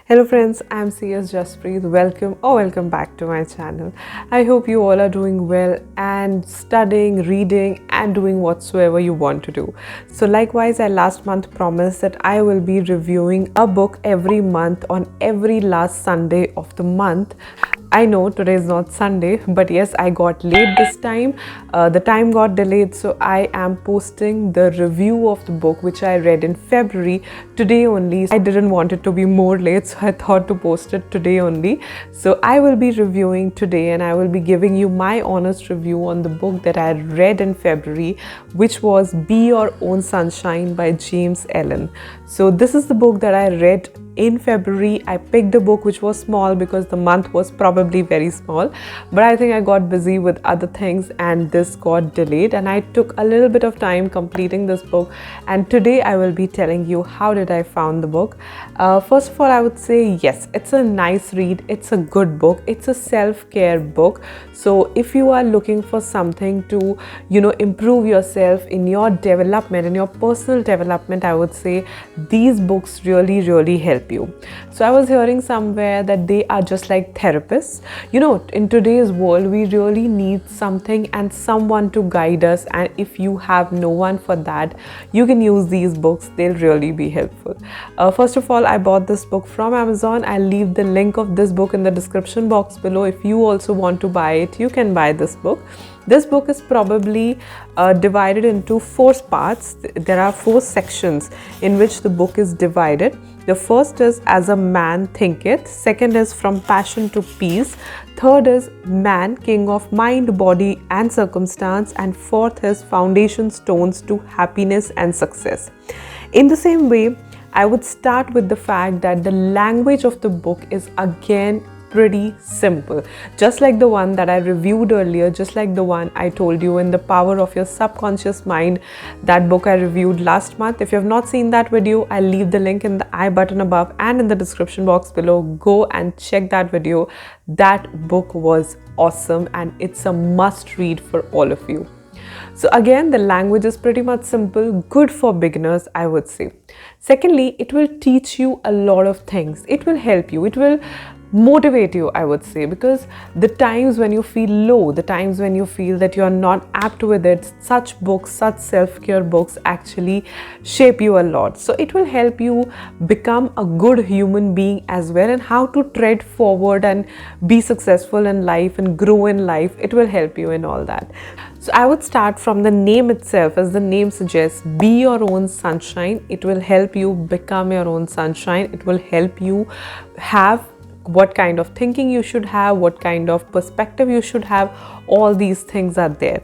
Hello friends, I'm CS Jaspreet. Welcome back to my channel. I hope you all are doing well and studying, reading and doing whatsoever you want to do. So likewise, I last month promised that I will be reviewing a book every month on every last Sunday of the month. I know today is not Sunday, but yes, I got late this time. The time got delayed, so I am posting the review of the book which I read in February today only. I didn't want it to be more late, so I thought to post it today only. So I will be reviewing today and I will be giving you my honest review on the book that I read in February, which was Be Your Own Sunshine by James Allen. So this is the book that I read in February. I picked a book which was small because the month was probably very small, but I think I got busy with other things and this got delayed, and I took a little bit of time completing this book. And today I will be telling you how did I found the book. First of all, I would say yes, it's a nice read, it's a good book, it's a self-care book. So if you are looking for something to improve yourself in your development, in your personal development, I would say these books really help you. So I was hearing somewhere that they are just like therapists. In today's world we really need something and someone to guide us, and if you have no one for that, you can use these books. They'll really be helpful. First of all, I bought this book from Amazon. I'll leave the link of this book in the description box below. If you also want to buy it, you can buy this book. This book is probably divided into 4 parts. There are 4 sections in which the book is divided. The first is As a Man Thinketh. Second is From Passion to Peace. Third is Man, King of Mind, Body and Circumstance. And fourth is Foundation Stones to Happiness and Success. In the same way, I would start with the fact that the language of the book is again pretty simple, just like the one that I reviewed earlier, just like the one I told you in The Power of Your Subconscious Mind, that book I reviewed last month. If you have not seen that video, I'll leave the link in the I button above and in the description box below. Go and check that video. That book was awesome and it's a must read for all of you. So again, the language is pretty much simple, good for beginners, I would say. Secondly, it will teach you a lot of things. It will help you. It will motivate you, I would say, because the times when you feel low, the times when you feel that you are not apt with it, such books, such self-care books actually shape you a lot. So it will help you become a good human being as well, and how to tread forward and be successful in life and grow in life. It will help you in all that. So I would start from the name itself. As the name suggests, be your own sunshine. It will help you become your own sunshine. It will help you have what kind of thinking you should have, what kind of perspective you should have. All these things are there.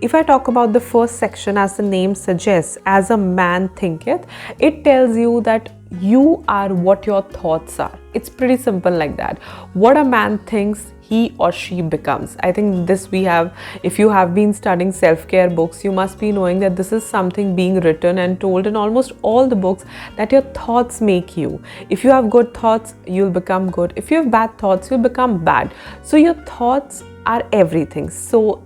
If I talk about the first section, as the name suggests, As a Man Thinketh, it tells you that you are what your thoughts are. It's pretty simple like that. What a man thinks, he or she becomes. I think this we have, if you have been studying self-care books, you must be knowing that this is something being written and told in almost all the books, that your thoughts make you. If you have good thoughts, you'll become good. If you have bad thoughts, you'll become bad. So your thoughts are everything. So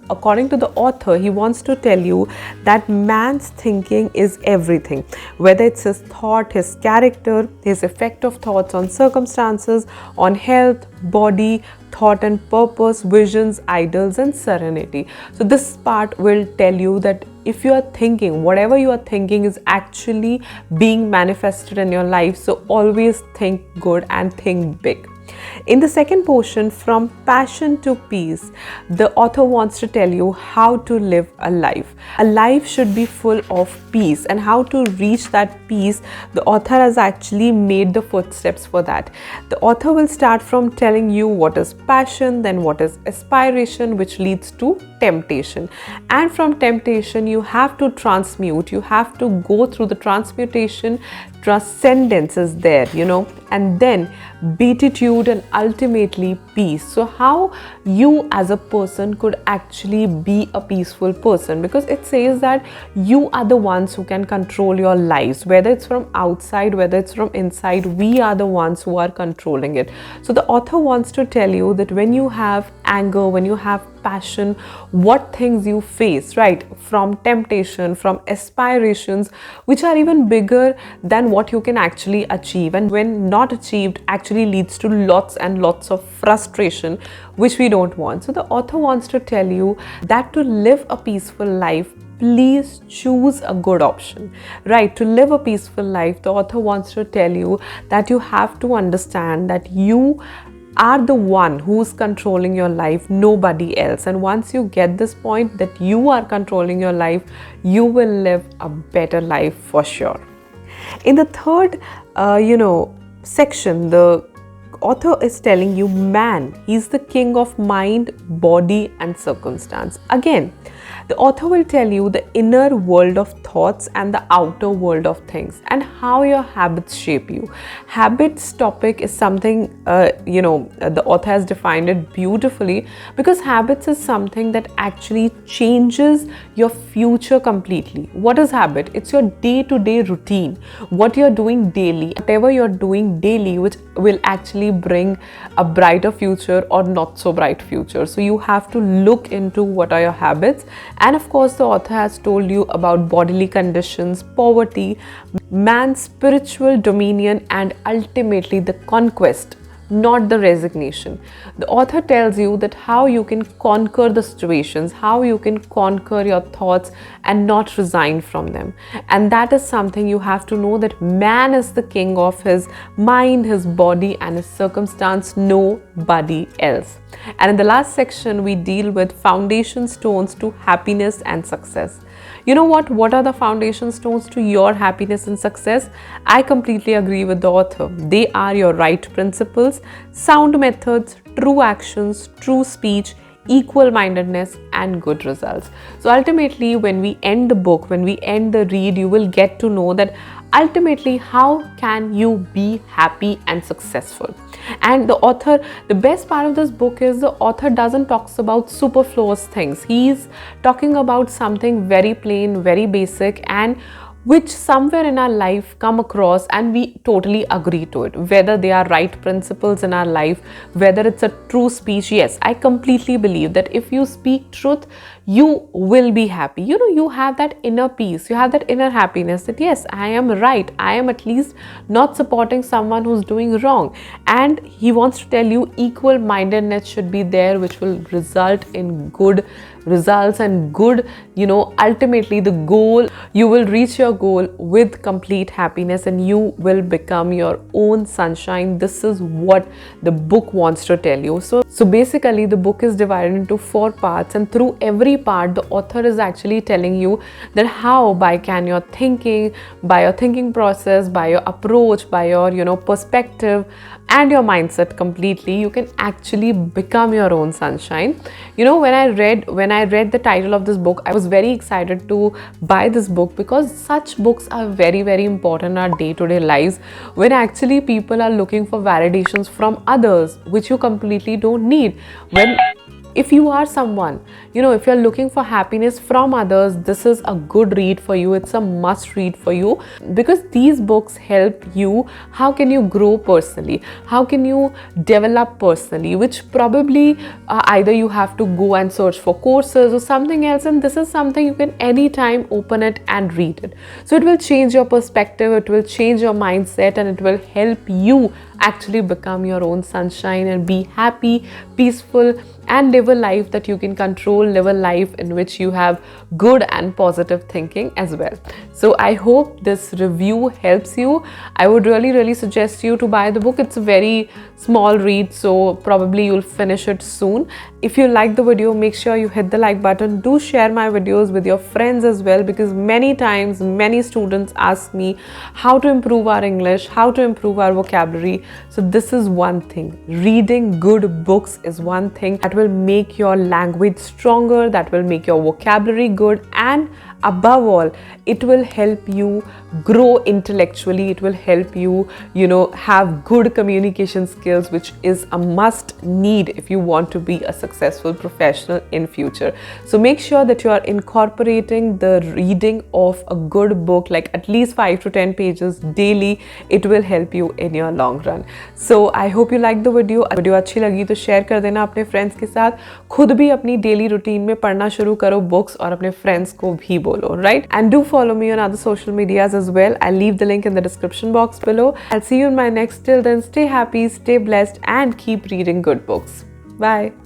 according to the author, he wants to tell you that man's thinking is everything, whether it's his thought, his character, his effect of thoughts on circumstances, on health, body, thought and purpose, visions, ideals and serenity. So this part will tell you that if you are thinking, whatever you are thinking is actually being manifested in your life. So always think good and think big. In the second portion, From Passion to Peace, the author wants to tell you how to live a life. A life should be full of peace, and how to reach that peace, the author has actually made the footsteps for that. The author will start from telling you what is passion, then what is aspiration, which leads to temptation. And from temptation, you have to transmute, you have to go through the transmutation. Transcendence is there, and then beatitude and ultimately peace. So how you as a person could actually be a peaceful person, because it says that you are the ones who can control your lives, whether it's from outside, whether it's from inside, we are the ones who are controlling it. So the author wants to tell you that when you have anger, when you have passion, what things you face, right? From temptation, from aspirations, which are even bigger than what you can actually achieve. And when not achieved, actually leads to lots and lots of frustration, which we don't want. So the author wants to tell you that to live a peaceful life, please choose a good option, right? To live a peaceful life, the author wants to tell you that you have to understand that you are the one who's controlling your life, nobody else. And once you get this point that you are controlling your life, you will live a better life for sure. In the third, section, the author is telling you, man, he's the king of mind, body, and circumstance. Again, the author will tell you the inner world of thoughts and the outer world of things, and how your habits shape you. Habits topic is something, the author has defined it beautifully, because habits is something that actually changes your future completely. What is habit? It's your day-to-day routine, what you're doing daily, whatever you're doing daily, which will actually bring a brighter future or not so bright future. So you have to look into what are your habits. And of course, the author has told you about bodily conditions, poverty, man's spiritual dominion, and ultimately the conquest, not the resignation. The author tells you that how you can conquer the situations, how you can conquer your thoughts and not resign from them. And that is something you have to know, that man is the king of his mind, his body, and his circumstance, nobody else. And in the last section, we deal with foundation stones to happiness and success. You know what? What are the foundation stones to your happiness and success? I completely agree with the author. They are your right principles, sound methods, true actions, true speech, equal-mindedness, and good results. So ultimately, when we end the book, when we end the read, you will get to know that ultimately how can you be happy and successful. And the author, the best part of this book is the author doesn't talk about superfluous things. He's talking about something very plain, very basic, and which somewhere in our life come across and we totally agree to it, whether they are right principles in our life, whether it's a true speech. Yes, I completely believe that if you speak truth, you will be happy. You have that inner peace, you have that inner happiness that yes, I am right, I am at least not supporting someone who's doing wrong. And he wants to tell you equal-mindedness should be there, which will result in good results and good, ultimately the goal, you will reach your goal with complete happiness and you will become your own sunshine. This is what the book wants to tell you. So basically the book is divided into 4 parts, and through every part the author is actually telling you that how by your thinking process, by your approach, by your perspective and your mindset completely, you can actually become your own sunshine. When I read the title of this book, I was very excited to buy this book, because such books are very, very important in our day-to-day lives, when actually people are looking for validations from others, which you completely don't need. If you are someone, if you're looking for happiness from others, this is a good read for you. It's a must read for you, because these books help you. How can you grow personally? How can you develop personally? Which probably either you have to go and search for courses or something else. And this is something you can anytime open it and read it. So it will change your perspective, it will change your mindset, and it will help you actually become your own sunshine and be happy, peaceful, and live a life that you can control, live a life in which you have good and positive thinking as well. So I hope this review helps you. I would really, really suggest you to buy the book. It's a very small read, so probably you'll finish it soon. If you like the video, make sure you hit the like button. Do share my videos with your friends as well, because many times many students ask me how to improve our English, how to improve our vocabulary. So this is one thing. Reading good books is one thing that will make your language stronger, that will make your vocabulary good, and above all, it will help you grow intellectually. It will help you, have good communication skills, which is a must need if you want to be a successful professional in future. So make sure that you are incorporating the reading of a good book, like at least 5 to 10 pages daily. It will help you in your long run. So I hope you like the video. Video अच्छी लगी तो share कर देना अपने friends के साथ. खुद भी अपनी डेली रूटीन में पढ़ना शुरू करो बुक्स और अपने फ्रेंड्स को भी बोलो, right? And do follow me on other social medias as well. I'll leave the link in the description box below. I'll see you in my next. Till then, stay happy, stay blessed, and keep reading good books. Bye.